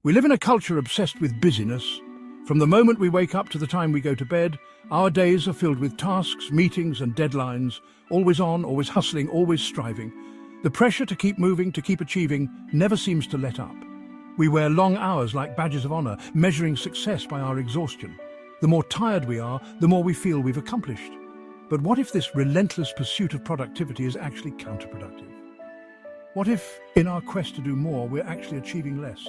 We live in a culture obsessed with busyness. From the moment we wake up to the time we go to bed, our days are filled with tasks, meetings and deadlines, always on, always hustling, always striving. The pressure to keep moving, to keep achieving, never seems to let up. We wear long hours like badges of honor, measuring success by our exhaustion. The more tired we are, the more we feel we've accomplished. But what if this relentless pursuit of productivity is actually counterproductive? What if, in our quest to do more, we're actually achieving less?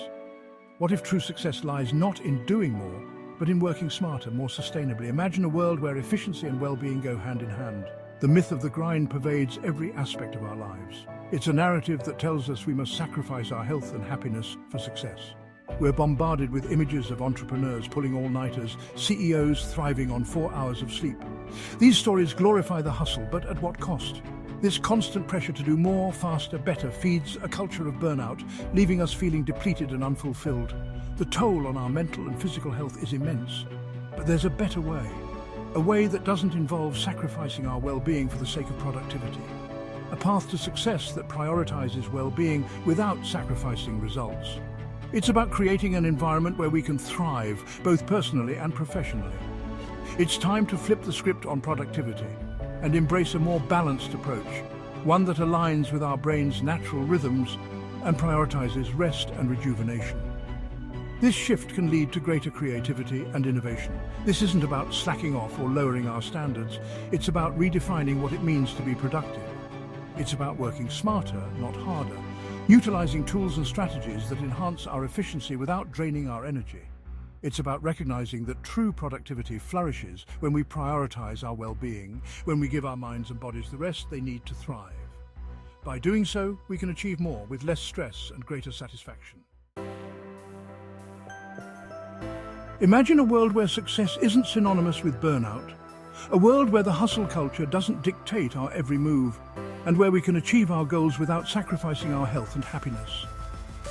What if true success lies not in doing more, but in working smarter, more sustainably? Imagine a world where efficiency and well-being go hand in hand. The myth of the grind pervades every aspect of our lives. It's a narrative that tells us we must sacrifice our health and happiness for success. We're bombarded with images of entrepreneurs pulling all-nighters, CEOs thriving on 4 hours of sleep. These stories glorify the hustle, but at what cost? This constant pressure to do more, faster, better feeds a culture of burnout, leaving us feeling depleted and unfulfilled. The toll on our mental and physical health is immense. But there's a better way. A way that doesn't involve sacrificing our well-being for the sake of productivity. A path to success that prioritizes well-being without sacrificing results. It's about creating an environment where we can thrive, both personally and professionally. It's time to flip the script on productivity and embrace a more balanced approach, one that aligns with our brain's natural rhythms and prioritizes rest and rejuvenation. This shift can lead to greater creativity and innovation. This isn't about slacking off or lowering our standards. It's about redefining what it means to be productive. It's about working smarter, not harder, utilizing tools and strategies that enhance our efficiency without draining our energy. It's about recognizing that true productivity flourishes when we prioritize our well-being, when we give our minds and bodies the rest they need to thrive. By doing so, we can achieve more with less stress and greater satisfaction. Imagine a world where success isn't synonymous with burnout, a world where the hustle culture doesn't dictate our every move, and where we can achieve our goals without sacrificing our health and happiness,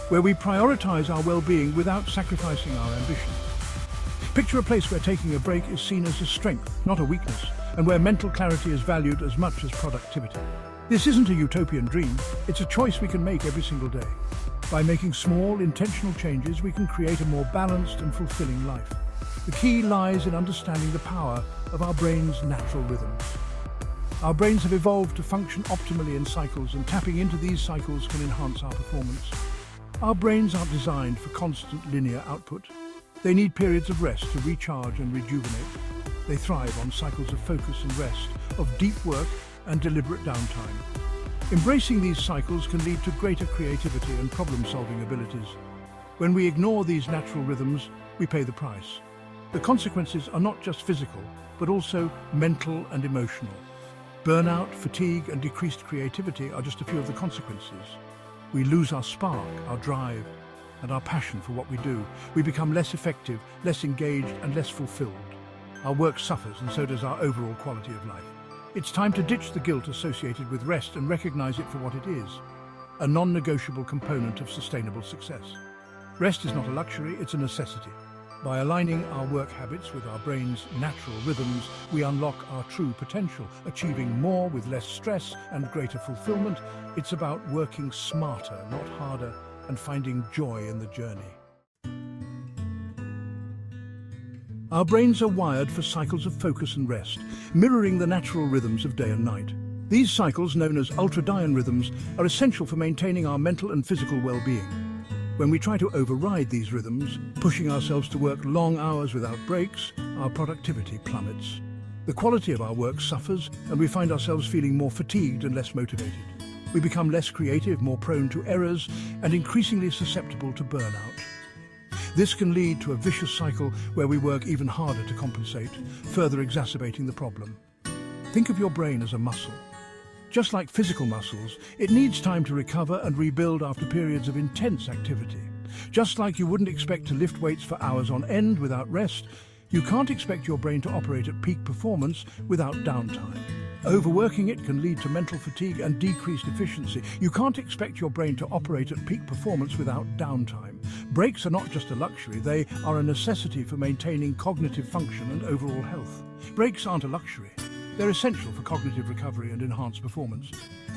where we prioritize our well-being without sacrificing our ambition. Picture a place where taking a break is seen as a strength, not a weakness, and where mental clarity is valued as much as productivity. This isn't a utopian dream, it's a choice we can make every single day. By making small, intentional changes, we can create a more balanced and fulfilling life. The key lies in understanding the power of our brain's natural rhythms. Our brains have evolved to function optimally in cycles, and tapping into these cycles can enhance our performance. Our brains aren't designed for constant linear output. They need periods of rest to recharge and rejuvenate. They thrive on cycles of focus and rest, of deep work and deliberate downtime. Embracing these cycles can lead to greater creativity and problem-solving abilities. When we ignore these natural rhythms, we pay the price. The consequences are not just physical, but also mental and emotional. Burnout, fatigue, and decreased creativity are just a few of the consequences. We lose our spark, our drive, and our passion for what we do. We become less effective, less engaged, and less fulfilled. Our work suffers, and so does our overall quality of life. It's time to ditch the guilt associated with rest and recognize it for what it is, a non-negotiable component of sustainable success. Rest is not a luxury, it's a necessity. By aligning our work habits with our brain's natural rhythms, we unlock our true potential, achieving more with less stress and greater fulfillment. It's about working smarter, not harder, and finding joy in the journey. Our brains are wired for cycles of focus and rest, mirroring the natural rhythms of day and night. These cycles, known as ultradian rhythms, are essential for maintaining our mental and physical well-being. When we try to override these rhythms, pushing ourselves to work long hours without breaks, our productivity plummets. The quality of our work suffers, and we find ourselves feeling more fatigued and less motivated. We become less creative, more prone to errors, and increasingly susceptible to burnout. This can lead to a vicious cycle where we work even harder to compensate, further exacerbating the problem. Think of your brain as a muscle. Just like physical muscles, it needs time to recover and rebuild after periods of intense activity. Just like you wouldn't expect to lift weights for hours on end without rest, you can't expect your brain to operate at peak performance without downtime. Overworking it can lead to mental fatigue and decreased efficiency. You can't expect your brain to operate at peak performance without downtime. Breaks are not just a luxury, they are a necessity for maintaining cognitive function and overall health. Breaks aren't a luxury. They're essential for cognitive recovery and enhanced performance.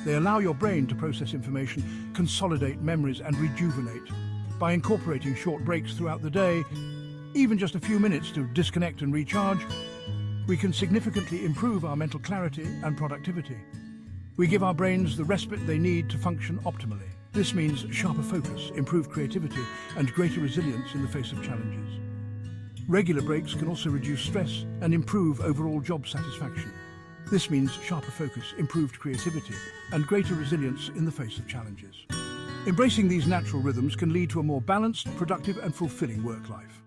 They allow your brain to process information, consolidate memories, and rejuvenate. By incorporating short breaks throughout the day, even just a few minutes to disconnect and recharge, we can significantly improve our mental clarity and productivity. We give our brains the respite they need to function optimally. This means sharper focus, improved creativity, and greater resilience in the face of challenges. Regular breaks can also reduce stress and improve overall job satisfaction. This means sharper focus, improved creativity, and greater resilience in the face of challenges. Embracing these natural rhythms can lead to a more balanced, productive, and fulfilling work life.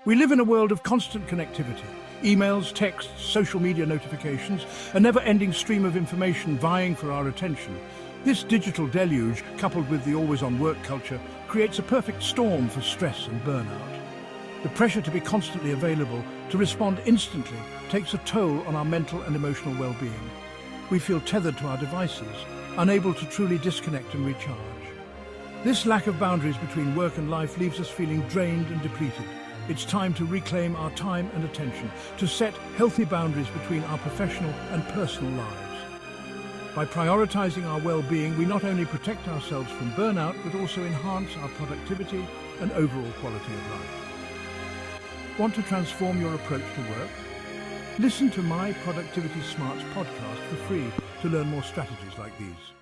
We live in a world of constant connectivity. Emails, texts, social media notifications, a never-ending stream of information vying for our attention. This digital deluge, coupled with the always-on work culture, creates a perfect storm for stress and burnout. The pressure to be constantly available, to respond instantly, takes a toll on our mental and emotional well-being. We feel tethered to our devices, unable to truly disconnect and recharge. This lack of boundaries between work and life leaves us feeling drained and depleted. It's time to reclaim our time and attention, to set healthy boundaries between our professional and personal lives. By prioritizing our well-being, we not only protect ourselves from burnout, but also enhance our productivity and overall quality of life. Want to transform your approach to work? Listen to my Productivity Smarts podcast for free to learn more strategies like these.